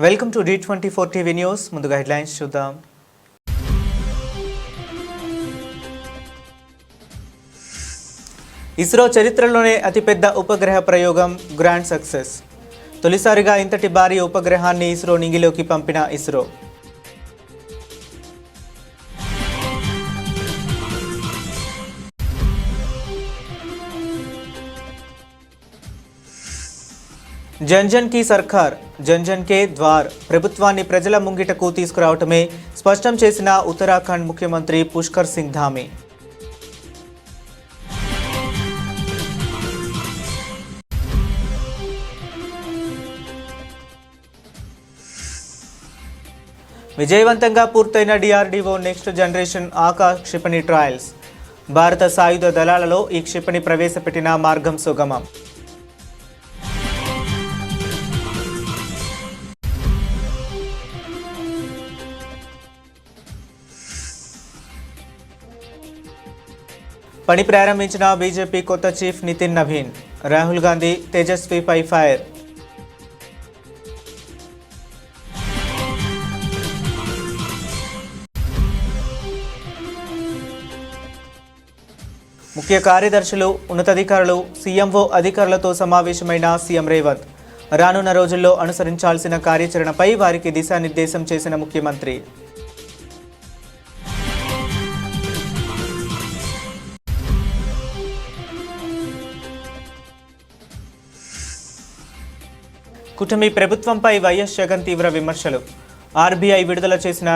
Welcome to D24 TV news. ముందుగా headlines చూద్దాం. ఇస్రో చరిత్రలోనే అతిపెద్ద ఉపగ్రహ ప్రయోగం గ్రాండ్ సక్సెస్. తొలిసారిగా ఇంతటి భారీ ఉపగ్రహాన్ని ఇస్రో నింగిలోకి పంపిన ఇస్రో. జన్ జన్ కి సర్కార్, జన్ జన్ కే ద్వార్ ప్రభుత్వాన్ని ప్రజల ముంగిటకు తీసుకురావటమే స్పష్టం చేసిన ఉత్తరాఖండ్ ముఖ్యమంత్రి పుష్కర్ సింగ్ ధామీ. విజయవంతంగా పూర్తయిన DRDO నెక్స్ట్ జనరేషన్ ఆకాశ్ క్షిపణి ట్రయల్స్. భారత సాయుధ దళాలలో ఈ క్షిపణి ప్రవేశపెట్టిన మార్గం సుగమం. పని ప్రారంభించిన బీజేపీ కొత్త చీఫ్ నితిన్ నవీన్. రాహుల్ గాంధీ తేజస్వీపై ఫైర్. ముఖ్య కార్యదర్శులు, ఉన్నతాధికారులు, సీఎంఓ అధికారులతో సమావేశమైన సీఎం రేవంత్. రానున్న రోజుల్లో అనుసరించాల్సిన కార్యాచరణపై వారికి దిశానిర్దేశం చేసిన ముఖ్యమంత్రి. కుటమి ప్రభుత్వంపై వైఎస్ జగన్ తీవ్ర విమర్శలు. ఆర్బీఐ విడుదల చేసిన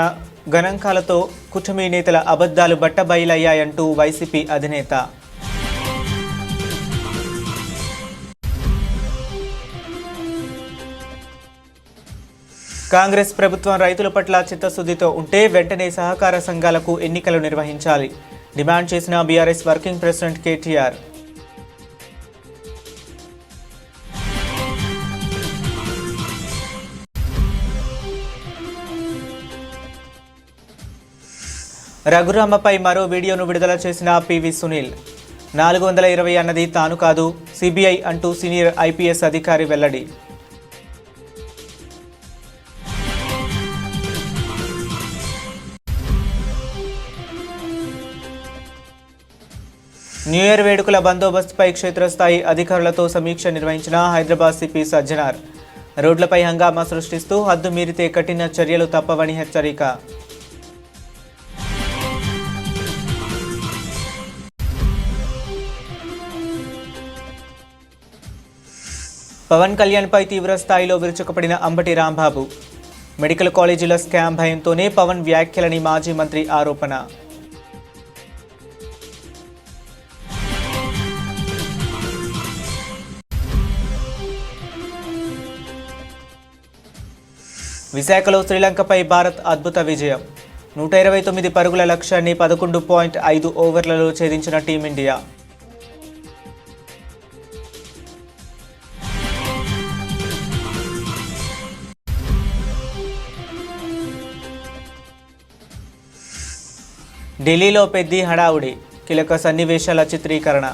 గణాంకాలతో కుటమి నేతల అబద్ధాలు బట్టబయలయ్యాయంటూ వైసీపీ అధినేత. కాంగ్రెస్ ప్రభుత్వం రైతుల పట్ల చిత్తశుద్ధితో ఉంటే వెంటనే సహకార సంఘాలకు ఎన్నికలు నిర్వహించాలి డిమాండ్ చేసిన బీఆర్ఎస్ వర్కింగ్ ప్రెసిడెంట్ కేటీఆర్. రఘురామపై మరో వీడియోను విడుదల చేసిన పివి సునీల్. 420 అన్నది తాను కాదు, సిబిఐ అంటూ సీనియర్ ఐపీఎస్ అధికారి వెల్లడి. న్యూ ఇయర్ వేడుకల బందోబస్తుపై క్షేత్రస్థాయి అధికారులతో సమీక్ష నిర్వహించిన హైదరాబాద్ సిపి సజ్జనార్. రోడ్లపై హంగామా సృష్టిస్తూ హద్దు మీరితే కఠిన చర్యలు తప్పవని హెచ్చరిక. పవన్ కళ్యాణ్పై తీవ్ర స్థాయిలో విరుచుకుపడిన అంబటి రాంబాబు. మెడికల్ కాలేజీల స్కామ్ భయంతోనే పవన్ వ్యాఖ్యలని మాజీ మంత్రి ఆరోపణ. విశాఖలో శ్రీలంకపై భారత్ అద్భుత విజయం. 129 పరుగుల లక్ష్యాన్ని 11.5 ఓవర్లలో ఛేదించిన టీమిండియా. ఢిల్లీలో పెద్ద హడావుడి, కీలక సన్నివేశాల చిత్రీకరణ.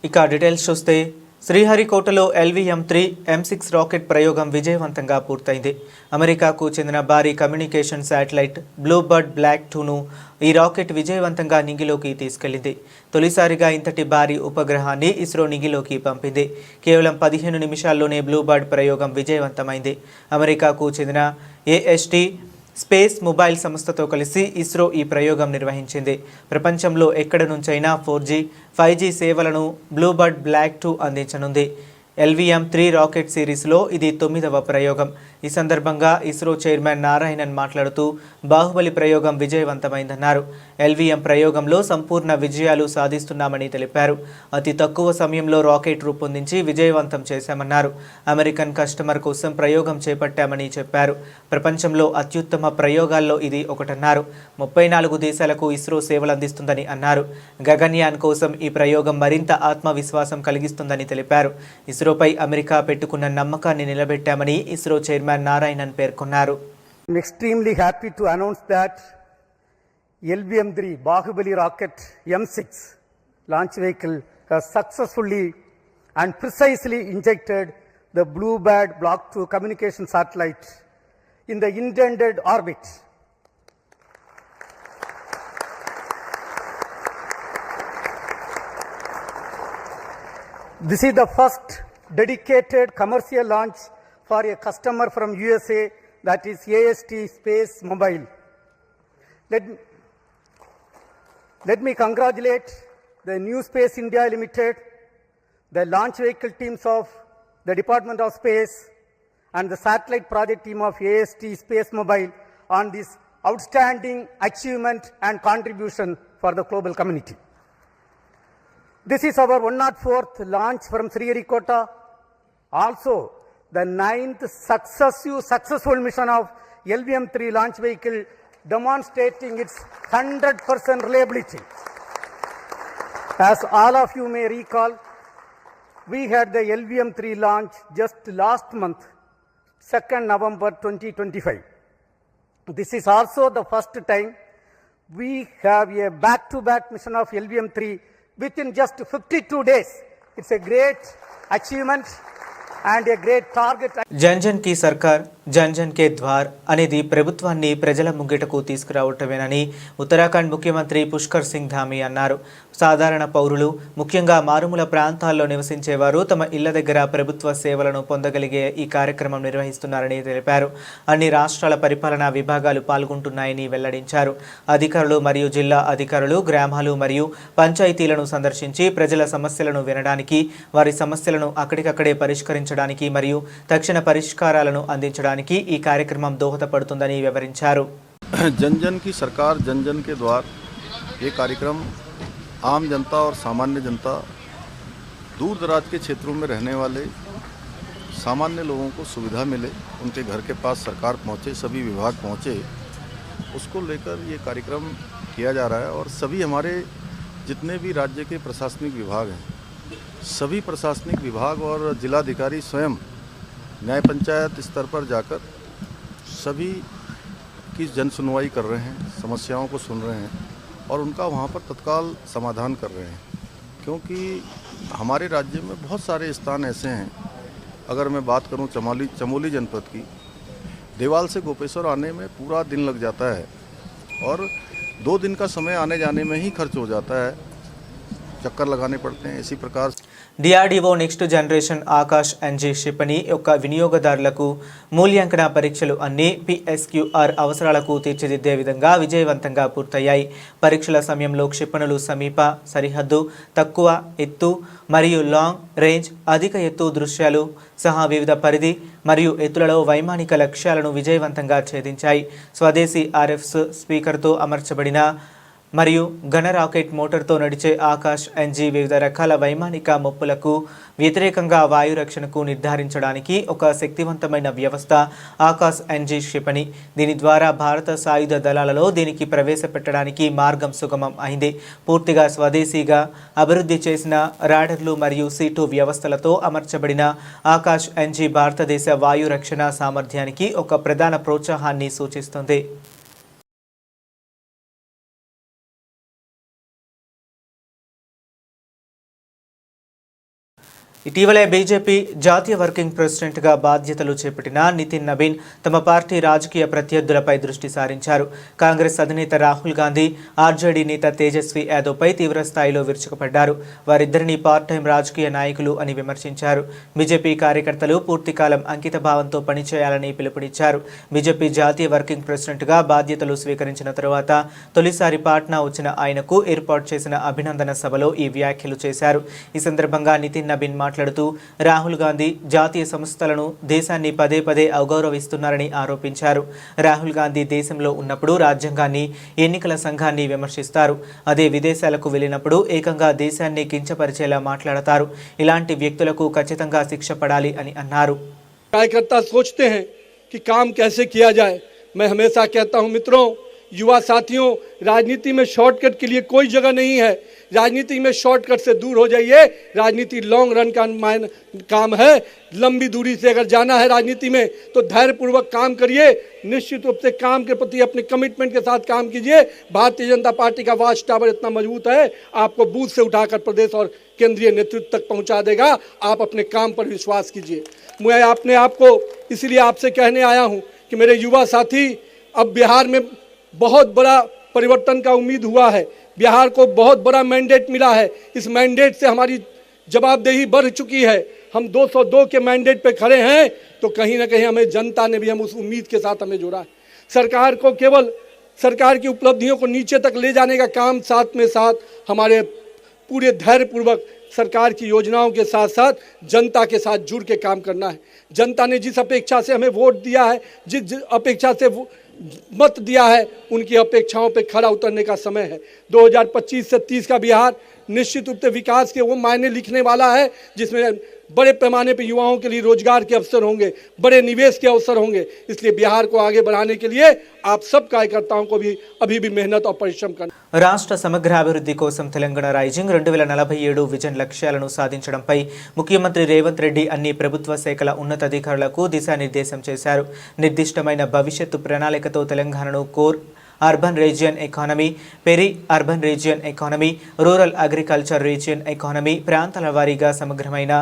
ఇక డీటెయిల్స్ చూస్తే, శ్రీహరికోటలో LVM-3 M6 రాకెట్ ప్రయోగం విజయవంతంగా పూర్తయింది. అమెరికాకు చెందిన భారీ కమ్యూనికేషన్ శాటిలైట్ బ్లూబర్డ్ బ్లాక్ 2ను ఈ రాకెట్ విజయవంతంగా నింగిలోకి తీసుకెళ్లింది. తొలిసారిగా ఇంతటి భారీ ఉపగ్రహాన్ని ఇస్రో నింగిలోకి పంపింది. కేవలం 15 నిమిషాల్లోనే బ్లూబర్డ్ ప్రయోగం విజయవంతమైంది. అమెరికాకు చెందిన AST స్పేస్ మొబైల్ సంస్థతో కలిసి ఇస్రో ఈ ప్రయోగం నిర్వహించింది. ప్రపంచంలో ఎక్కడ నుంచైనా 4G, 5G సేవలను బ్లూబర్డ్ బ్లాక్ 2 అందించనుంది. LVM-3 రాకెట్ సిరీస్లో ఇది 9వ ప్రయోగం. ఈ సందర్భంగా ఇస్రో చైర్మన్ నారాయణన్ మాట్లాడుతూ బాహుబలి ప్రయోగం విజయవంతమైందన్నారు. LVM ప్రయోగంలో సంపూర్ణ విజయాలు సాధిస్తున్నామని తెలిపారు. అతి తక్కువ సమయంలో రాకెట్ రూపొందించి విజయవంతం చేశామన్నారు. అమెరికన్ కస్టమర్ కోసం ప్రయోగం చేపట్టామని చెప్పారు. ప్రపంచంలో అత్యుత్తమ ప్రయోగాల్లో ఇది ఒకటన్నారు. 34 దేశాలకు ఇస్రో సేవలందిస్తుందని అన్నారు. గగన్యాన్ కోసం ఈ ప్రయోగం మరింత ఆత్మవిశ్వాసం కలిగిస్తుందని తెలిపారు. ఇస్రోపై అమెరికా పెట్టుకున్న నమ్మకాన్ని నిలబెట్టామని ఇస్రో చైర్మన్ నారాయణన్ పేర్కొన్నారు. I'm extremely happy to announce that LVM-3 Bahubali rocket M6 launch vehicle has successfully and precisely injected the Bluebird Block 2 communication satellite in the intended orbit. This is the first dedicated commercial launch for a customer from USA, that is AST Space Mobile. Let me congratulate the New Space India Limited, the launch vehicle teams of the Department of Space, and the satellite project team of AST Space Mobile on this outstanding achievement and contribution for the global community. This is our 104th launch from Sriharikota, also the 9th successful mission of LVM-3 launch vehicle, demonstrating its 100% reliability. As all of you may recall, we had the LVM-3 launch just last month, 2nd November 2025. This is also the first time we have a back-to-back mission of LVM-3 within just 52 days. It's a great achievement and a great target. Jan Jan కి సర్కార్ జన్ జన్ కే ద్వార్ అనేది ప్రభుత్వాన్ని ప్రజల ముంగిటకు తీసుకురావటమేనని ఉత్తరాఖండ్ ముఖ్యమంత్రి పుష్కర్ సింగ్ ధామీ అన్నారు. సాధారణ పౌరులు, ముఖ్యంగా మారుమూల ప్రాంతాల్లో నివసించేవారు తమ ఇళ్ల దగ్గర ప్రభుత్వ సేవలను పొందగలిగే ఈ కార్యక్రమం నిర్వహిస్తున్నారని తెలిపారు. అన్ని రాష్ట్రాల పరిపాలనా విభాగాలు పాల్గొంటున్నాయని వెల్లడించారు. అధికారులు మరియు జిల్లా అధికారులు గ్రామాలు మరియు పంచాయతీలను సందర్శించి ప్రజల సమస్యలను వినడానికి, వారి సమస్యలను అక్కడికక్కడే పరిష్కరించడానికి మరియు తక్షణ పరిష్కారాలను అందించడానికి ఈ కార్యక్రమం దోహదపడుతుందని వివరించారు. जन जन की सरकार जन जन के द्वार ये कार्यक्रम आम जनता और सामान्य जनता, दूर दराज के क्षेत्रों में रहने वाले सामान्य लोगों को सुविधा मिले, उनके घर के पास सरकार पहुँचे, सभी विभाग पहुँचे, उसको लेकर ये कार्यक्रम किया जा रहा है. और सभी हमारे जितने भी राज्य के प्रशासनिक विभाग हैं, सभी प्रशासनिक विभाग और जिलाधिकारी स्वयं न्याय पंचायत स्तर पर जाकर सभी की जन सुनवाई कर रहे हैं, समस्याओं को सुन रहे हैं और उनका वहाँ पर तत्काल समाधान कर रहे हैं. क्योंकि हमारे राज्य में बहुत सारे स्थान ऐसे हैं, अगर मैं बात करूं चमोली जनपद की, देवाल से गोपेश्वर आने में पूरा दिन लग जाता है और 2 दिन का समय आने जाने में ही खर्च हो जाता है, चक्कर लगाने पड़ते हैं. इसी प्रकार DRDO next generation Akash NG క్షిపణి యొక్క వినియోగదారులకు మూల్యాంకన పరీక్షలు అన్ని పిఎస్క్యూఆర్ అవసరాలకు తీర్చిదిద్దే విధంగా విజయవంతంగా పూర్తయ్యాయి. పరీక్షల సమయంలో క్షిపణులు సమీప, సరిహద్దు, తక్కువ ఎత్తు మరియు లాంగ్ రేంజ్, అధిక ఎత్తు దృశ్యాలు సహా వివిధ పరిధి మరియు ఎత్తులలో వైమానిక లక్ష్యాలను విజయవంతంగా ఛేదించాయి. స్వదేశీ ఆర్ఎఫ్స్ స్పీకర్తో అమర్చబడిన మరియు ఘన రాకెట్ మోటార్తో నడిచే ఆకాష్ ఎన్జీ వివిధ రకాల వైమానిక ముప్పులకు వ్యతిరేకంగా వాయు రక్షణకు నిర్ధారించడానికి ఒక శక్తివంతమైన వ్యవస్థ ఆకాష్ ఎన్జీ క్షిపణి. దీని ద్వారా భారత సాయుధ దళాలలో దీనికి ప్రవేశపెట్టడానికి మార్గం సుగమం అయింది. పూర్తిగా స్వదేశీగా అభివృద్ధి చేసిన రాడర్లు మరియు C2 వ్యవస్థలతో అమర్చబడిన ఆకాష్ ఎన్జీ భారతదేశ వాయు రక్షణ సామర్థ్యానికి ఒక ప్రధాన ప్రోత్సాహాన్ని సూచిస్తుంది. ఇటీవలే బీజేపీ జాతీయ వర్కింగ్ ప్రెసిడెంట్గా బాధ్యతలు చేపట్టిన నితిన్ నబీన్ తమ పార్టీ రాజకీయ ప్రత్యర్థులపై దృష్టి సారించారు. కాంగ్రెస్ అధినేత రాహుల్ గాంధీ, ఆర్జేడీ నేత తేజస్వి యాదవ్పై తీవ్రస్థాయిలో విరుచుకుపడ్డారు. వారిద్దరిని పార్ట్ టైం రాజకీయ నాయకులు అని విమర్శించారు. బీజేపీ కార్యకర్తలు పూర్తికాలం అంకిత భావంతో పనిచేయాలని పిలుపునిచ్చారు. బీజేపీ జాతీయ వర్కింగ్ ప్రెసిడెంట్గా బాధ్యతలు స్వీకరించిన తరువాత తొలిసారి పాట్నా వచ్చిన ఆయనకు ఏర్పాటు చేసిన అభినందన సభలో ఈ వ్యాఖ్యలు చేశారు. ఈ సందర్భంగా నితిన్ నబీన్ మాట్లాడుతూ రాహుల్ గాంధీ జాతీయ సంస్థలను, దేశాన్ని పదే పదే అవగౌరవిస్తున్నారని ఆరోపించారు. రాహుల్ గాంధీ దేశంలో ఉన్నప్పుడు రాజ్యాంగాన్ని, ఎన్నికల సంఘాన్ని విమర్శిస్తారు. అదే విదేశాలకు వెళ్ళినప్పుడు ఏకంగా దేశాన్ని కించపరిచేలా మాట్లాడతారు. ఇలాంటి వ్యక్తులకు ఖచ్చితంగా శిక్ష పడాలి అని అన్నారు. कार्यकर्ता सोचते हैं कि काम कैसे किया जाए. मैं हमेशा कहता हूं मित्रों युवा साथियों, राजनीति में शॉर्टकट के लिए कोई जगह नहीं है। राजनीति में शॉर्टकट से दूर हो जाइए। राजनीति लॉन्ग रन का काम है। लंबी दूरी से अगर जाना है राजनीति में तो धैर्यपूर्वक काम करिए। निश्चित रूप से काम के प्रति अपने कमिटमेंट के साथ काम कीजिए। भारतीय जनता पार्टी का वॉच टावर इतना मजबूत है, आपको बूथ से उठाकर प्रदेश और केंद्रीय नेतृत्व तक पहुंचा देगा। आप अपने काम पर विश्वास कीजिए। मैं अपने आप को इसलिए आपसे कहने आया हूं कि मेरे युवा साथी, अब बिहार में बहुत बड़ा परिवर्तन का उम्मीद हुआ है। बिहार को बहुत बड़ा मैंडेट मिला है। इस मैंडेट से हमारी जवाबदेही बढ़ चुकी है। हम 202 के मैंडेट पे खड़े हैं, तो कहीं ना कहीं हमें जनता ने भी हम उस उम्मीद के साथ हमें जोड़ा है। सरकार को केवल सरकार की उपलब्धियों को नीचे तक ले जाने का काम, साथ में साथ हमारे पूरे धैर्यपूर्वक सरकार की योजनाओं के साथ साथ जनता के साथ जुड़ के काम करना है। जनता ने जिस अपेक्षा से हमें वोट दिया है, जिस अपेक्षा से मत दिया है, उनकी अपेक्षाओं पे खरा उतरने का समय है। 2025 से 30 का बिहार निश्चित रूप से विकास के वो मायने लिखने वाला है जिसमें बड़े पैमाने पर युवाओं के लिए रोजगार के अवसर होंगे, बड़े निवेश के अवसर होंगे। इसलिए बिहार को आगे बढ़ाने के लिए आप सब कार्यकर्ताओं को भी अभी भी मेहनत और परिश्रम करना। రాష్ట్ర సమగ్ర అభివృద్ధి కోసం తెలంగాణ రైజింగ్ 2047 విజన్ లక్ష్యాలను సాధించడంపై ముఖ్యమంత్రి రేవంత్ రెడ్డి అన్ని ప్రభుత్వ శాఖల ఉన్నతాధికారులకు దిశానిర్దేశం చేశారు. నిర్దిష్టమైన భవిష్యత్తు ప్రణాళికతో తెలంగాణను core urban region economy, peri urban region economy, rural agriculture region economy, ప్రాంతాల వారీగా సమగ్రమైన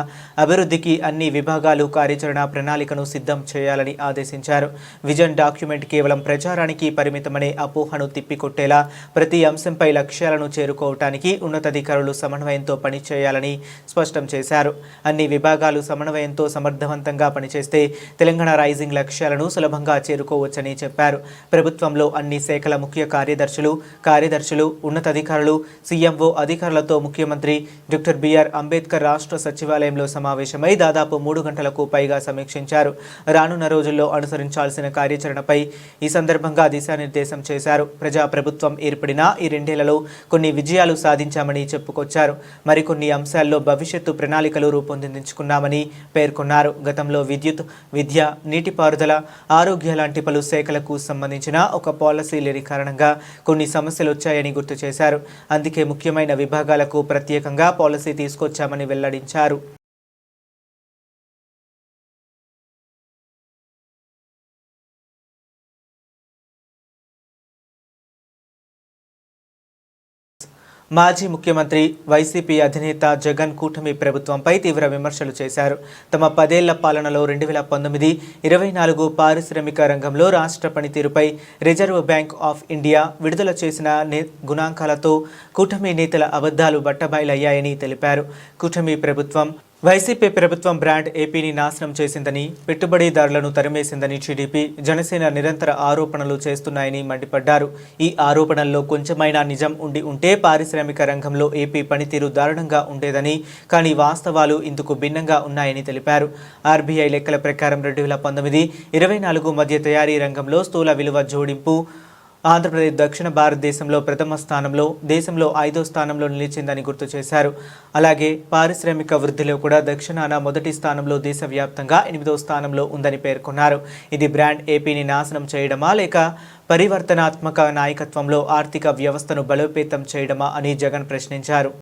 అభివృద్ధికి అన్ని విభాగాలు కార్యాచరణ ప్రణాళికను సిద్ధం చేయాలని ఆదేశించారు. విజన్ డాక్యుమెంట్ కేవలం ప్రచారానికి పరిమితమనే అపోహను తిప్పికొట్టేలా ప్రతి అంశంపై లక్ష్యాలను చేరుకోవటానికి ఉన్నతాధికారులు సమన్వయంతో పనిచేయాలని స్పష్టం చేశారు. అన్ని విభాగాలు సమన్వయంతో సమర్థవంతంగా పనిచేస్తే తెలంగాణ రైజింగ్ లక్ష్యాలను సులభంగా చేరుకోవచ్చని చెప్పారు. ప్రభుత్వంలో అన్ని ముఖ్య కార్యదర్శులు ఉన్నతాధికారులు సీఎంఓ అధికారులతో ముఖ్యమంత్రి డాక్టర్ బిఆర్ అంబేద్కర్ రాష్ట్ర సచివాలయంలో సమావేశమై దాదాపు 3 గంటలకు పైగా సమీక్షించారు. రానున్న రోజుల్లో అనుసరించాల్సిన కార్యాచరణపై ఈ సందర్భంగా దిశానిర్దేశం చేశారు. ప్రజాప్రభుత్వం ఏర్పడిన ఈ 2 ఏళ్లలో కొన్ని విజయాలు సాధించామని చెప్పుకొచ్చారు. మరికొన్ని అంశాల్లో భవిష్యత్తు ప్రణాళికలు రూపొందించుకున్నామని పేర్కొన్నారు. గతంలో విద్యుత్, విద్య, నీటిపారుదల, ఆరోగ్య లాంటి పలు శాఖలకు సంబంధించిన ఒక పాలసీ కారణంగా కొన్ని సమస్యలు వచ్చాయని గుర్తు చేశారు. అందుకే ముఖ్యమైన విభాగాలకు ప్రత్యేకంగా పాలసీ తీసుకొచ్చామని వెల్లడించారు. మాజీ ముఖ్యమంత్రి వైసీపీ అధినేత జగన్ కూటమి ప్రభుత్వంపై తీవ్ర విమర్శలు చేశారు. తమ 10 ఏళ్ల పాలనలో 2019-24 పారిశ్రామిక రంగంలో రాష్ట్ర పనితీరుపై రిజర్వ్ బ్యాంక్ ఆఫ్ ఇండియా విడుదల చేసిన గుణాంకాలతో కూటమి నేతల అబద్ధాలు బట్టబయలయ్యాయని తెలిపారు. కూటమి ప్రభుత్వం వైసీపీ ప్రభుత్వం బ్రాండ్ ఏపీని నాశనం చేసిందని, పెట్టుబడిదారులను తరిమేసిందని టీడీపీ, జనసేన నిరంతర ఆరోపణలు చేస్తున్నాయని మండిపడ్డారు. ఈ ఆరోపణల్లో కొంచెమైనా నిజం ఉంటే పారిశ్రామిక రంగంలో ఏపీ పనితీరు దారుణంగా ఉండేదని, కానీ వాస్తవాలు ఇందుకు భిన్నంగా ఉన్నాయని తెలిపారు. ఆర్బీఐ లెక్కల ప్రకారం 2019-24 మధ్య తయారీ రంగంలో స్థూల విలువ జోడింపు ఆంధ్రప్రదేశ్ దక్షిణ భారతదేశంలో ప్రథమ స్థానంలో, దేశంలో 5వ స్థానంలో నిలిచిందని గుర్తు చేశారు. అలాగే పారిశ్రామిక వృద్ధిలో కూడా దక్షిణాన మొదటి స్థానంలో, దేశవ్యాప్తంగా 8వ స్థానంలో ఉందని పేర్కొన్నారు. ఇది బ్రాండ్ ఏపీని నాశనం చేయడమా లేక పరివర్తనాత్మక నాయకత్వంలో ఆర్థిక వ్యవస్థను బలోపేతం చేయడమా అని జగన్ ప్రశ్నించారు.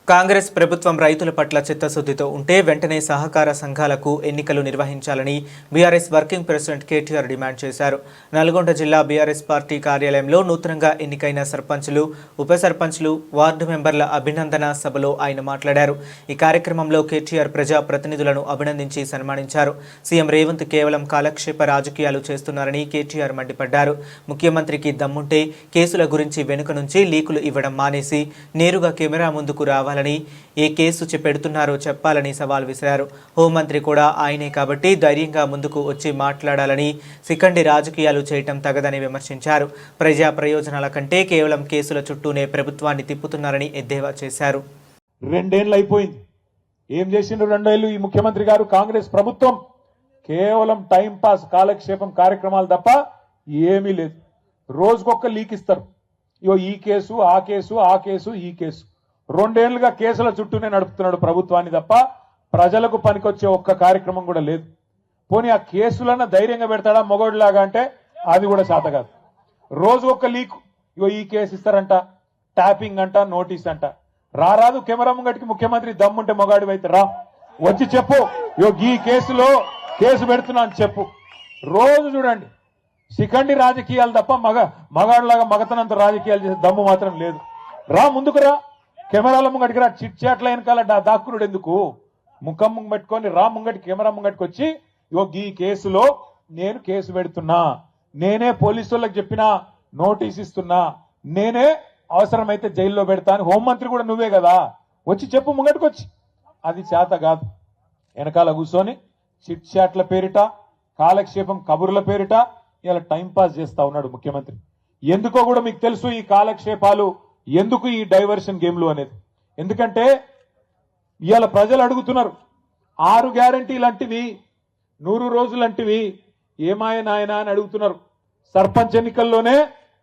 కాంగ్రెస్ ప్రభుత్వం రైతుల పట్ల చిత్తశుద్ధితో ఉంటే వెంటనే సహకార సంఘాలకు ఎన్నికలు నిర్వహించాలని BRS working president KTR demand చేశారు. నల్గొండ జిల్లా బీఆర్ఎస్ పార్టీ కార్యాలయంలో నూతనంగా ఎన్నికైన సర్పంచులు, ఉప సర్పంచులు, వార్డు మెంబర్ల అభినందన సభలో ఆయన మాట్లాడారు. ఈ కార్యక్రమంలో కేటీఆర్ ప్రజా ప్రతినిధులను అభినందించి సన్మానించారు. సీఎం రేవంత్ కేవలం కాలక్షేప రాజకీయాలు చేస్తున్నారని కేటీఆర్ మండిపడ్డారు. ముఖ్యమంత్రికి దమ్ముంటే కేసుల గురించి వెనుక నుంచి లీకులు ఇవ్వడం మానేసి నేరుగా కెమెరా ముందుకు రావాలి, ఏ కేసు పెడుతున్నారో చెప్పాలని సవాల్ విసిరారు. హోంమంత్రి కూడా ఆయనే కాబట్టి ధైర్యంగా ముందుకు వచ్చి మాట్లాడాలని, సికండి రాజకీయాలు చేయటం తగదని విమర్శించారు. ప్రజా ప్రయోజనాల కంటే కేవలం కేసుల చుట్టూనే ప్రభుత్వాన్ని తిప్పుతున్నారని ఎద్దేవా చేశారు. 2 ఏళ్ళు అయిపోయింది. ఏం చేసిండ్రు 2 ఏళ్ళు ఈ ముఖ్యమంత్రి గారు? కాంగ్రెస్ ప్రభుత్వం కేవలం టైం పాస్, కాలక్షేపం కార్యక్రమాలు తప్ప ఏమీ లేదు. రోజుకొక్క లీక్ ఇస్తారు. ఇగో ఈ కేసు, ఆ కేసు, ఈ కేసు. 2 ఏళ్లుగా కేసుల చుట్టూనే నడుపుతున్నాడు ప్రభుత్వాన్ని తప్ప ప్రజలకు పనికొచ్చే ఒక్క కార్యక్రమం కూడా లేదు. పోనీ ఆ కేసులన్నా ధైర్యంగా పెడతాడా మొగోడిలాగా అంటే అది కూడా శాత కాదు. రోజు ఒక్క లీక్, ఇగో ఈ కేసు ఇస్తారంట, ట్యాపింగ్ అంట, నోటీస్ అంట. రారాదు కెమెరా ముంగటికి ముఖ్యమంత్రి దమ్ముంటే మొగాడి అయితే రా, వచ్చి చెప్పు, ఇగో ఈ కేసులో కేసు పెడుతున్నా అని చెప్పు. రోజు చూడండి శిఖండి రాజకీయాలు తప్ప మగాడిలాగా మగతనంత రాజకీయాలు చేసే దమ్ము మాత్రం లేదు. రా ముందుకు రా, కెమెరాల ముంగటికి రా. చిట్ చాట్ల వెనకాల దాక్కునుడు ఎందుకు? ముఖం పెట్టుకొని రా ముంగటికి, కెమెరా ముంగటికి వచ్చి ఇగో ఈ కేసులో నేను కేసు పెడుతున్నా, నేనే పోలీసు వాళ్ళకి చెప్పినా, నోటీస్ ఇస్తున్నా, నేనే అవసరమైతే జైల్లో పెడతా అని హోంమంత్రి కూడా నువ్వే కదా, వచ్చి చెప్పు ముంగటికి వచ్చి. అది చేత కాదు. వెనకాల కూర్చొని చిట్ చాట్ల పేరిట, కాలక్షేపం కబుర్ల పేరిట ఇలా టైంపాస్ చేస్తా ఉన్నాడు ముఖ్యమంత్రి. ఎందుకో కూడా మీకు తెలుసు ఈ కాలక్షేపాలు, ఎందుకు ఈ డైవర్షన్ గేమ్లు అనేది. ఎందుకంటే ఇవాళ ప్రజలు అడుగుతున్నారు, 6 గ్యారంటీలంటివి, 100 రోజులంటివి ఏమాయ నాయనా అని అడుగుతున్నారు. సర్పంచ్ ఎన్నికల్లోనే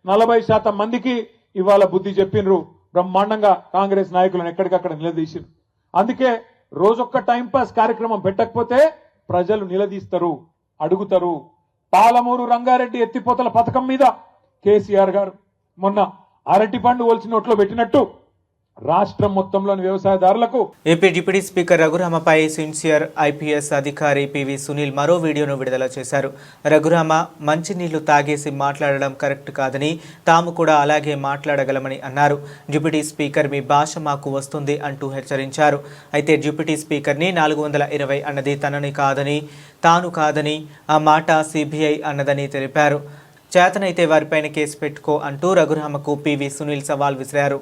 40% మందికి ఇవాళ బుద్ధి చెప్పినరు బ్రహ్మాండంగా. కాంగ్రెస్ నాయకులను ఎక్కడికక్కడ నిలదీసిరు. అందుకే రోజొక్క టైంపాస్ కార్యక్రమం పెట్టకపోతే ప్రజలు నిలదీస్తారు, అడుగుతారు. పాలమూరు రంగారెడ్డి ఎత్తిపోతల పథకం మీద కేసీఆర్ గారు మొన్న అరటి పండు ఒలిచి నోట్లో పెట్టినట్టు రాష్ట్రం మొత్తంలోని వ్యవసాయదారులకు ఏపీ డిప్యూటీ స్పీకర్ రఘురామపై సిన్సియర్ ఐపీఎస్ అధికారి పివి సునీల్ మరో వీడియోను విడుదల చేశారు. రఘురామ మంచినీళ్లు తాగేసి మాట్లాడడం కరెక్ట్ కాదని, తాము కూడా అలాగే మాట్లాడగలమని అన్నారు. డిప్యూటీ స్పీకర్ మీ భాష మాకు వస్తుంది అంటూ హెచ్చరించారు. అయితే డిప్యూటీ స్పీకర్ని 420 అన్నది తనని కాదని, తాను కాదని, ఆ మాట సిబిఐ అన్నదని తెలిపారు. చేతనైతే వారిపైన కేసు పెట్టుకో అంటూ రఘురామకు పివి సునీల్ సవాల్ విసిరారు.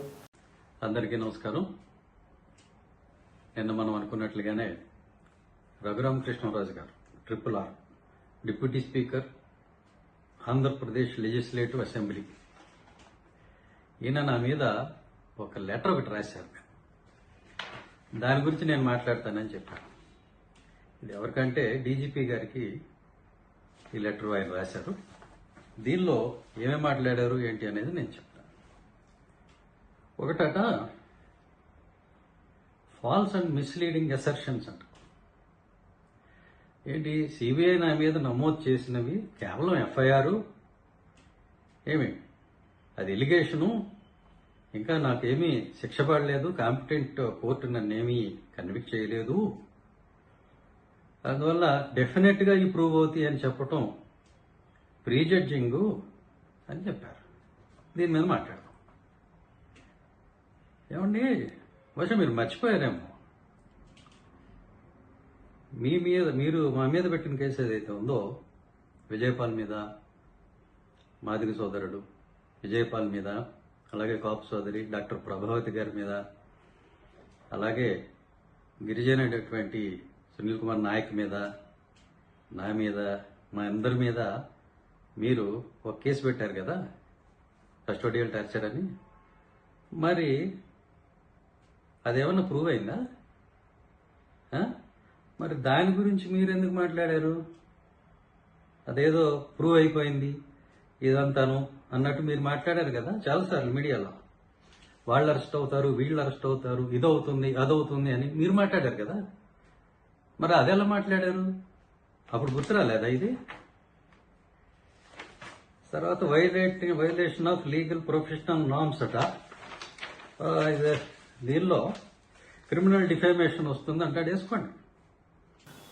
అందరికీ నమస్కారం. నిన్న మనం అనుకున్నట్లుగానే రఘురామకృష్ణరాజు గారు RRR deputy speaker Andhra Pradesh legislative assembly, ఈయన నా మీద ఒక లెటర్ ఒకటి రాశారు. దాని గురించి నేను మాట్లాడతానని చెప్పాను. ఇది ఎవరికంటే డీజీపీ గారికి ఈ లెటర్ ఆయన రాశారు. దీనిలో ఏమేమి మాట్లాడారు ఏంటి అనేది నేను చెప్తాను. ఒకటట ఫాల్స్ అండ్ మిస్లీడింగ్ అసర్షన్స్ అంట. ఏంటి, సిబిఐ నా మీద నమోదు చేసినవి కేవలం ఎఫ్ఐఆర్, ఏమి అది ఎలిగేషను, ఇంకా నాకేమీ శిక్ష పడలేదు, కాంపిటెంట్ కోర్టు నన్నేమీ కన్విక్ట్ చేయలేదు, అందువల్ల డెఫినెట్గా ఈ ప్రూవ్ అవుతాయి అని చెప్పటం ప్రీజడ్జింగ్ అని చెప్పారు. దీని మీద మాట్లాడదాం. ఏమండి, బహుశా మీరు మర్చిపోయారేమో, మీరు మా మీద పెట్టిన కేసు ఏదైతే ఉందో, విజయపాల్ మీద, మాదిగ సోదరుడు విజయపాల్ మీద, అలాగే కాపు సోదరి డాక్టర్ ప్రభావతి గారి మీద, అలాగే గిరిజన అయినటువంటి సునీల్ కుమార్ నాయక్ మీద, నా మీద, మా అందరి మీద మీరు ఒక కేసు పెట్టారు కదా, కస్టోడియల్ టార్చర్ అని. మరి అదేమన్నా ప్రూవ్ అయిందా? మరి దాని గురించి మీరు ఎందుకు మాట్లాడారు? అదేదో ప్రూవ్ అయిపోయింది ఇదంతాను అన్నట్టు మీరు మాట్లాడారు కదా చాలాసార్లు మీడియాలో. వాళ్ళు అరెస్ట్ అవుతారు, వీళ్ళు అరెస్ట్ అవుతారు, ఇదవుతుంది అదవుతుంది అని మీరు మాట్లాడారు కదా. మరి అదెలా మాట్లాడారు? అప్పుడు గుర్తురాలేదా ఇది? తర్వాత violation of legal professional norms అట. దీనిలో క్రిమినల్ డిఫామేషన్ వస్తుంది అంటాడు. వేసుకోండి.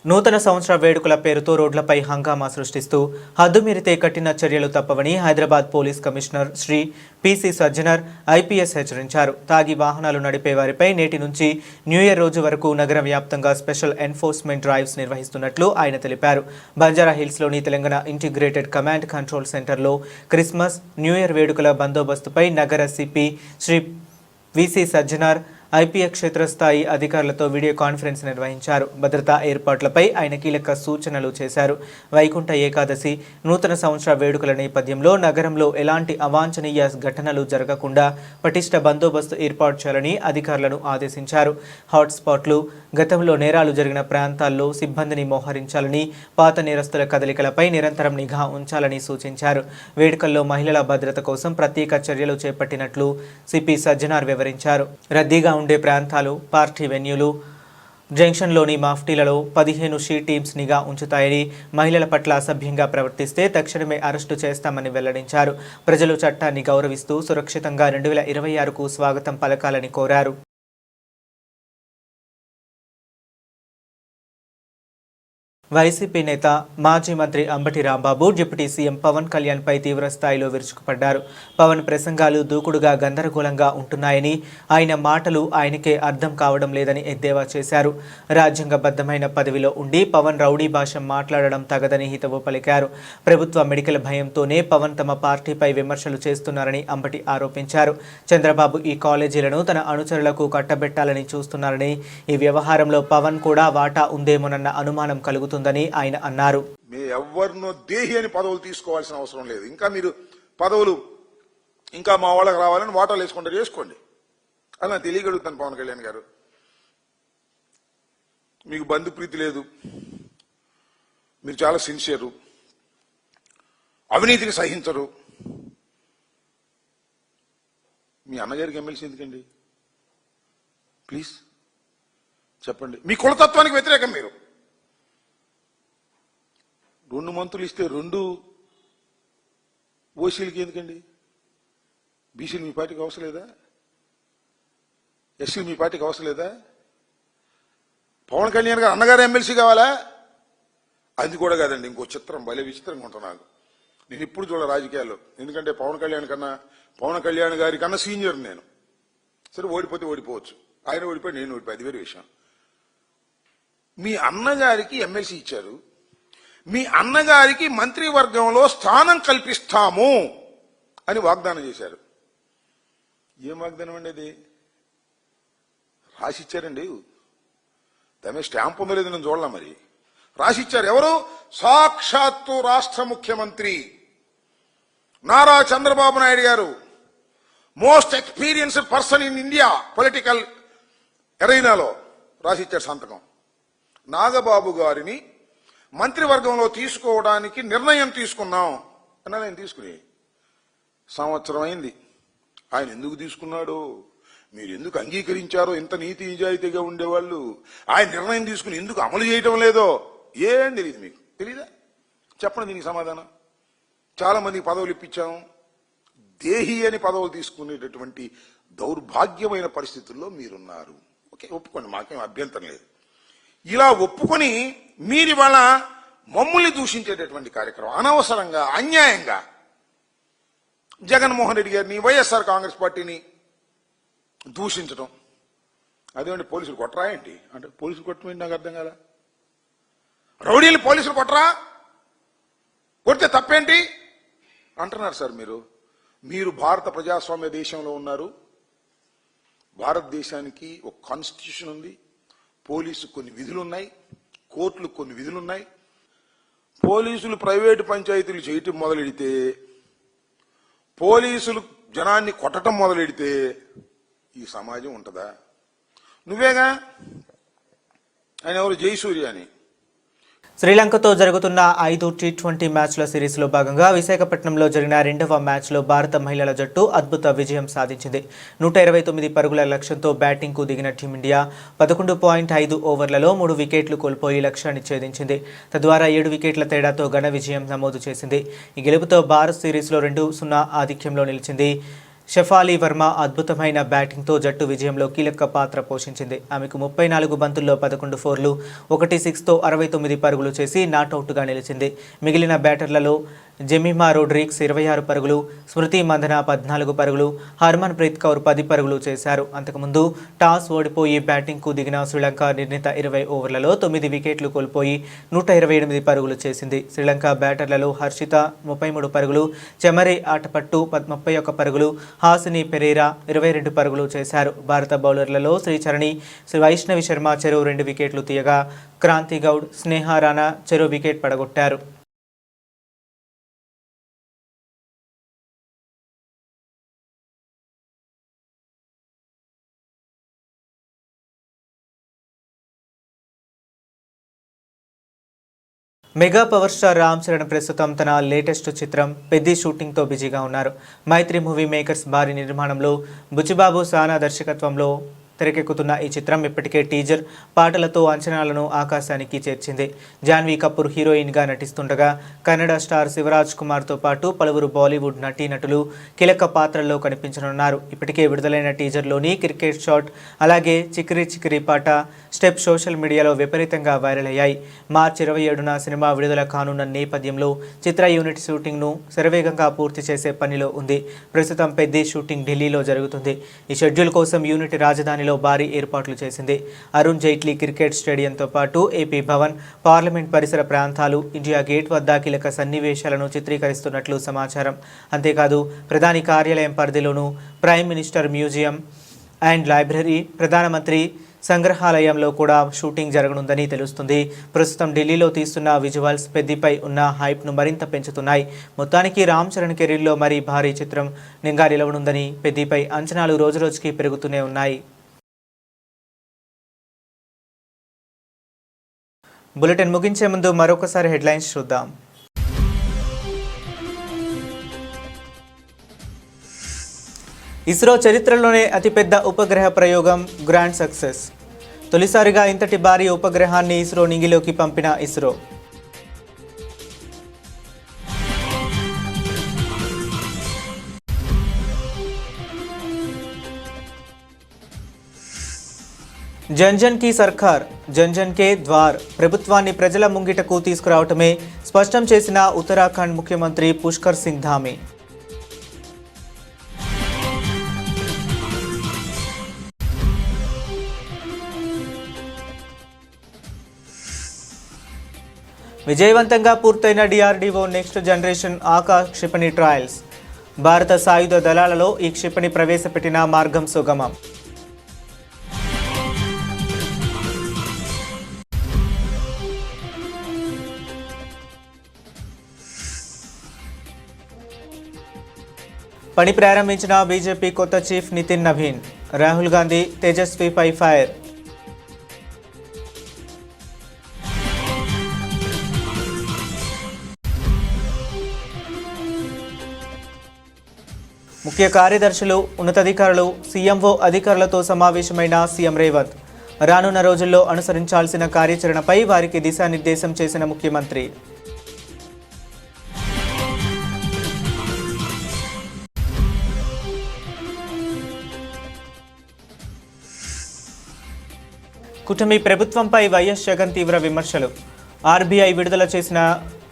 నూతన సంవత్సర వేడుకల పేరుతో రోడ్లపై హంగామా సృష్టిస్తూ హద్దుమీరితే కఠిన చర్యలు తప్పవని Hyderabad police commissioner Shri PC Sajjanar IPS హెచ్చరించారు. తాగి వాహనాలు నడిపే వారిపై నేటి నుంచి న్యూ ఇయర్ రోజు వరకు నగర వ్యాప్తంగా స్పెషల్ ఎన్ఫోర్స్మెంట్ డ్రైవ్స్ నిర్వహిస్తున్నట్లు ఆయన తెలిపారు. బంజారా హిల్స్లోని తెలంగాణ ఇంటిగ్రేటెడ్ కమాండ్ కంట్రోల్ సెంటర్లో క్రిస్మస్, న్యూ ఇయర్ వేడుకల బందోబస్తుపై నగర CP Shri VC Sajjanar IPS క్షేత్రస్థాయి అధికారులతో వీడియో కాన్ఫరెన్స్ నిర్వహించారు. భద్రతా ఏర్పాట్లపై ఆయన కీలక సూచనలు చేశారు. వైకుంఠ ఏకాదశి, నూతన సంవత్సర వేడుకల నేపథ్యంలో నగరంలో ఎలాంటి అవాంఛనీయ ఘటనలు జరగకుండా పటిష్ట బందోబస్తు ఏర్పాటు చేయాలని అధికారులను ఆదేశించారు. హాట్స్పాట్లు, గతంలో నేరాలు జరిగిన ప్రాంతాల్లో సిబ్బందిని మోహరించాలని, పాత నేరస్తుల కదలికలపై నిరంతరం నిఘా ఉంచాలని సూచించారు. వేడుకల్లో మహిళల భద్రత కోసం ప్రత్యేక చర్యలు చేపట్టినట్లు సిపి సజ్జనార్ వివరించారు. రద్దీగా ఉండే ప్రాంతాలు, పార్టీ వెన్యూలు, జంక్షన్లోని మాఫ్టీలలో 15 షీ టీమ్స్ నిఘా ఉంచుతాయని, మహిళల పట్ల అసభ్యంగా ప్రవర్తిస్తే తక్షణమే అరెస్టు చేస్తామని వెల్లడించారు. ప్రజలు చట్టాన్ని గౌరవిస్తూ సురక్షితంగా 2026కు స్వాగతం పలకాలని కోరారు. వైసీపీ నేత మాజీ మంత్రి అంబటి రాంబాబు డిప్యూటీ సీఎం పవన్ కళ్యాణ్పై తీవ్రస్థాయిలో విరుచుకుపడ్డారు. పవన్ ప్రసంగాలు దూకుడుగా గందరగోళంగా ఉంటున్నాయని, ఆయన మాటలు ఆయనకే అర్థం కావడం లేదని ఎద్దేవా చేశారు. రాజ్యాంగబద్ధమైన పదవిలో ఉండి పవన్ రౌడీ భాష మాట్లాడడం తగదని హితవు పలికారు. ప్రభుత్వ మెడికల్ భయంతోనే పవన్ తమ పార్టీపై విమర్శలు చేస్తున్నారని అంబటి ఆరోపించారు. చంద్రబాబు ఈ కాలేజీలను తన అనుచరులకు కట్టబెట్టాలని చూస్తున్నారని, ఈ వ్యవహారంలో పవన్ కూడా వాటా ఉందేమోనన్న అనుమానం కలుగుతుంది ఆయన అన్నారు. మీ ఎవరినో దేహి అని పదవులు తీసుకోవాల్సిన అవసరం లేదు. ఇంకా మీరు పదవులు ఇంకా మా వాళ్ళకి రావాలని వాటాలు వేసుకుంటారు, చేసుకోండి. అలా తెలియగలుగుతాను. పవన్ కళ్యాణ్ గారు, మీకు బంధు ప్రీతి లేదు, మీరు చాలా సిన్సియరు, అవినీతిని సహించరు. మీ అన్నగారికి ఎమ్మెల్సీ ఎందుకండి? ప్లీజ్ చెప్పండి. మీ కులతత్వానికి వ్యతిరేకం మీరు. 2 మంత్రులు ఇస్తే 2 ఓసీలకి ఎందుకండి? బీసీలు మీ పార్టీకి అవసరం లేదా? ఎస్సీలు మీ పార్టీకి అవసరం లేదా? పవన్ కళ్యాణ్ గారు అన్నగారు ఎమ్మెల్సీ కావాలా? అది కూడా కాదండి. ఇంకో చిత్రం, భలే విచిత్రంగా ఉంటాను నాకు. నేను ఇప్పుడు చూడ రాజకీయాల్లో, ఎందుకంటే పవన్ కళ్యాణ్ గారి కన్నా సీనియర్ నేను. సరే, ఓడిపోతే ఓడిపోవచ్చు, ఆయన ఓడిపోయి నేను ఓడిపోయి, అది వేరే విషయం. మీ అన్నగారికి ఎమ్మెల్సీ ఇచ్చారు, మీ అన్నగారికి మంత్రివర్గంలో స్థానం కల్పిస్తాము అని వాగ్దానం చేశారు. ఏం వాగ్దానం అండి అది? రాసిచ్చారండి. దాని స్టాంప్ ఉందో లేదో నేను చూడలే. మరి రాసిచ్చారు. ఎవరు? సాక్షాత్తు రాష్ట్ర ముఖ్యమంత్రి Nara Chandrababu Naidu garu, most experienced person in India political ఎరైనాలో రాసిచ్చారు సంతకం. నాగబాబు గారిని మంత్రివర్గంలో తీసుకోవడానికి నిర్ణయం తీసుకున్నాం అన్నా. నేను తీసుకుని సంవత్సరం అయింది. ఆయన ఎందుకు తీసుకున్నాడో, మీరు ఎందుకు అంగీకరించారో, ఇంత నీతి నిజాయితీగా ఉండేవాళ్ళు ఆయన నిర్ణయం తీసుకుని ఎందుకు అమలు చేయటం లేదో ఏం తెలియదు. మీకు తెలీదా? చెప్పండి దీనికి సమాధానం. చాలా మందికి పదవులు ఇప్పించాం, దేహి అని పదవులు తీసుకునేటటువంటి దౌర్భాగ్యమైన పరిస్థితుల్లో మీరున్నారు. ఓకే, ఒప్పుకోండి, మాకేం అభ్యంతరం లేదు. ఇలా ఒప్పుకొని మీరు ఇవాళ మమ్మల్ని దూషించేటటువంటి కార్యక్రమం, అనవసరంగా అన్యాయంగా జగన్మోహన్ రెడ్డి గారిని, వైఎస్ఆర్ కాంగ్రెస్ పార్టీని దూషించడం. అదేమంటే పోలీసులు కొట్టరా ఏంటి అంటే? పోలీసులు కొట్టమేంటి నాకు అర్థం కాదా? రౌడీలు పోలీసులు కొట్టరా? కొడితే తప్పేంటి అంటున్నారు సార్ మీరు భారత ప్రజాస్వామ్య దేశంలో ఉన్నారు. భారతదేశానికి ఒక కాన్స్టిట్యూషన్ ఉంది, పోలీసు కొన్ని విధులున్నాయి, కోర్టులు కొన్ని విధులున్నాయి. పోలీసులు ప్రైవేటు పంచాయతీలు చేయటం మొదలెడితే, పోలీసులు జనాన్ని కొట్టడం మొదలెడితే ఈ సమాజం ఉంటుందా? నువ్వేగా ఆయన ఎవరు? జయసూర్య అని. శ్రీలంకతో జరుగుతున్న 5 T20 మ్యాచ్ల సిరీస్లో భాగంగా విశాఖపట్నంలో జరిగిన 2వ మ్యాచ్లో భారత మహిళల జట్టు అద్భుత విజయం సాధించింది. 129 పరుగుల లక్ష్యంతో బ్యాటింగ్కు దిగిన టీమిండియా 11.5 ఓవర్లలో 3 వికెట్లు కోల్పోయి లక్ష్యాన్ని ఛేదించింది. తద్వారా 7 వికెట్ల తేడాతో ఘన విజయం నమోదు చేసింది. ఈ గెలుపుతో భారత్ సిరీస్లో 2-0 ఆధిక్యంలో నిలిచింది. షెఫాలి వర్మ అద్భుతమైన బ్యాటింగ్తో జట్టు విజయంలో కీలక పాత్ర పోషించింది. ఆమెకు 34 బంతుల్లో 11 ఫోర్లు, 1 సిక్స్తో 69 పరుగులు చేసి నాటౌట్గా నిలిచింది. మిగిలిన బ్యాటర్లలో జెమిమా రోడ్రిగ్స్ 26 పరుగులు, స్మృతి మందన 14 పరుగులు, హర్మన్ ప్రీత్ కౌర్ 10 పరుగులు చేశారు. అంతకుముందు టాస్ ఓడిపోయి బ్యాటింగ్కు దిగిన శ్రీలంక నిర్ణీత 20 ఓవర్లలో 9 వికెట్లు కోల్పోయి 128 పరుగులు చేసింది. శ్రీలంక బ్యాటర్లలో హర్షిత 33 పరుగులు, చెమరి ఆటపట్టు 31 పరుగులు, హాసిని పెరేరా 22 పరుగులు చేశారు. భారత బౌలర్లలో శ్రీచరణి, వైష్ణవి శర్మ చెరో 2 వికెట్లు తీయగా, క్రాంతి గౌడ్, స్నేహ రాణా చెరో వికెట్ పడగొట్టారు. Mega power star Ram Charan ప్రస్తుతం తన లేటెస్ట్ చిత్రం పెద్ది షూటింగ్తో బిజీగా ఉన్నారు. మైత్రి మూవీ మేకర్స్ భారీ నిర్మాణంలో బుచ్చిబాబు సానా దర్శకత్వంలో తెరకెక్కుతున్న ఈ చిత్రం ఇప్పటికే టీజర్ పాటలతో అంచనాలను ఆకాశానికి చేర్చింది. జాన్వీ కపూర్ హీరోయిన్గా నటిస్తుండగా కన్నడ స్టార్ శివరాజ్ కుమార్తో పాటు పలువురు బాలీవుడ్ నటీనటులు కీలక పాత్రల్లో కనిపించనున్నారు. ఇప్పటికే విడుదలైన టీజర్లోని క్రికెట్ షాట్ అలాగే చికిరి చికిరి పాట స్టెప్ సోషల్ మీడియాలో విపరీతంగా వైరల్ అయ్యాయి. మార్చి 27న సినిమా విడుదల కానున్న నేపథ్యంలో చిత్ర యూనిట్ షూటింగ్ను శరవేగంగా పూర్తి చేసే పనిలో ఉంది. ప్రస్తుతం పెద్ద షూటింగ్ ఢిల్లీలో జరుగుతుంది. ఈ షెడ్యూల్ కోసం యూనిట్ రాజధానిలో భారీ ఏర్పాట్లు చేసింది. అరుణ్ జైట్లీ క్రికెట్ స్టేడియంతో పాటు ఏపీ భవన్, పార్లమెంట్ పరిసర ప్రాంతాలు, ఇండియా గేట్ వద్ద కీలక సన్నివేశాలను చిత్రీకరిస్తున్నట్లు సమాచారం. అంతేకాదు ప్రధాని కార్యాలయం పరిధిలోనూ prime minister museum and library, ప్రధానమంత్రి సంగ్రహాలయంలో కూడా షూటింగ్ జరగనుందని తెలుస్తుంది. ప్రస్తుతం ఢిల్లీలో తీస్తున్న విజువల్స్ పెద్దిపై ఉన్న హైప్ను మరింత పెంచుతున్నాయి. మొత్తానికి రామ్ చరణ్ కెరీర్లో మరీ భారీ చిత్రం నింగా నిలవనుందని పెద్దిపై అంచనాలు రోజురోజుకి పెరుగుతూనే ఉన్నాయి. బులెటిన్ ముగించే ముందు మరొకసారి హెడ్లైన్స్ చూద్దాం. ఇస్రో చరిత్రలోనే అతిపెద్ద ఉపగ్రహ ప్రయోగం గ్రాండ్ సక్సెస్. తొలిసారిగా ఇంతటి భారీ ఉపగ్రహాన్ని ఇస్రో నింగిలోకి పంపిన ఇస్రో. జన్ జన్ కి సర్కార్, జన్ జన్ కే ద్వార్. ప్రభుత్వాన్ని ప్రజల ముంగిటకు తీసుకురావటమే స్పష్టం చేసిన ఉత్తరాఖండ్ ముఖ్యమంత్రి పుష్కర్ సింగ్ ధామీ. విజయవంతంగా పూర్తయిన డిఆర్డీఓ నెక్స్ట్ జనరేషన్ ఆకాశ్ క్షిపణి ట్రయల్స్. భారత సాయుధ దళాలలో ఈ క్షిపణి ప్రవేశపెట్టిన మార్గం సుగమం. పని ప్రారంభించిన బీజేపీ కొత్త చీఫ్ నితిన్ నవీన్. రాహుల్ గాంధీ తేజస్వీపై ఫైర్. ముఖ్య కార్యదర్శులు, ఉన్నతాధికారులు, సీఎంఓ అధికారులతో సమావేశమైన సీఎం రేవంత్. రానున్న రోజుల్లో అనుసరించాల్సిన కార్యాచరణపై వారికి దిశానిర్దేశం చేసిన ముఖ్యమంత్రి. కూటమి ప్రభుత్వంపై వైఎస్ జగన్ తీవ్ర విమర్శలు. ఆర్బీఐ విడుదల చేసిన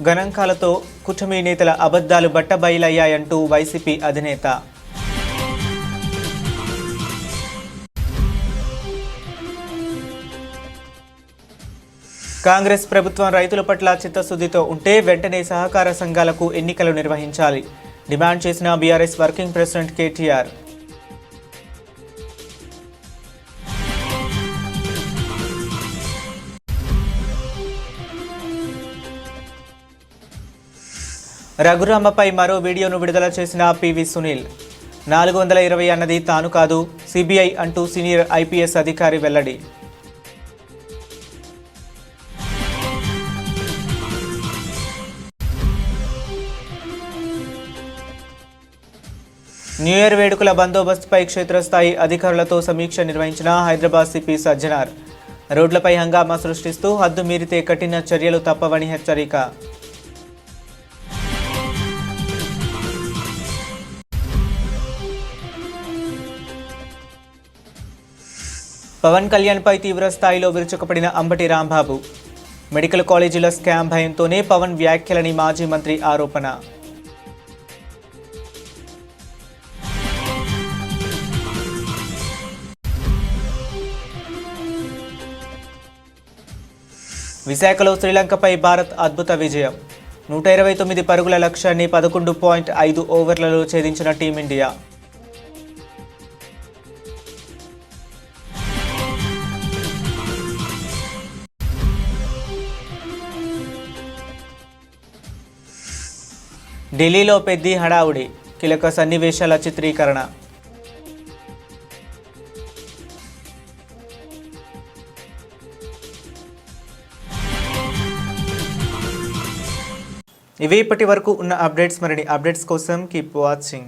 గణాంకాలతో కూటమి నేతల అబద్ధాలు బట్టబయలయ్యాయంటూ వైసీపీ అధినేత. కాంగ్రెస్ ప్రభుత్వం రైతుల పట్ల చిత్తశుద్ధితో ఉంటే వెంటనే సహకార సంఘాలకు ఎన్నికలు నిర్వహించాలి డిమాండ్ చేసిన బీఆర్ఎస్ వర్కింగ్ ప్రెసిడెంట్ కేటీఆర్. రఘురామపై మరో వీడియోను విడుదల చేసిన పివి సునీల్. 420 అన్నది తాను కాదు, సిబిఐ అంటూ సీనియర్ ఐపీఎస్ అధికారి వెల్లడి. న్యూ ఇయర్ వేడుకల బందోబస్తుపై క్షేత్రస్థాయి అధికారులతో సమీక్ష నిర్వహించిన హైదరాబాద్ సిపి సజ్జనార్. రోడ్లపై హంగామా సృష్టిస్తూ హద్దు మీరితే కఠిన చర్యలు తప్పవని హెచ్చరిక. పవన్ కళ్యాణ్పై తీవ్ర స్థాయిలో విరుచుకుపడిన అంబటి రాంబాబు. మెడికల్ కాలేజీల స్కామ్ భయంతోనే పవన్ వ్యాఖ్యలని మాజీ మంత్రి ఆరోపణ. విశాఖలో శ్రీలంకపై భారత్ అద్భుత విజయం. 129 పరుగుల లక్ష్యాన్ని 11.5 ఓవర్లలో ఛేదించిన టీమిండియా. ఢిల్లీలో పెద్ద హడావుడి, కీలక సన్నివేశాల చిత్రీకరణ. ఇవి ఇప్పటి వరకు ఉన్న అప్డేట్స్. మరిన్ని అప్డేట్స్ కోసం కీప్ వాచింగ్.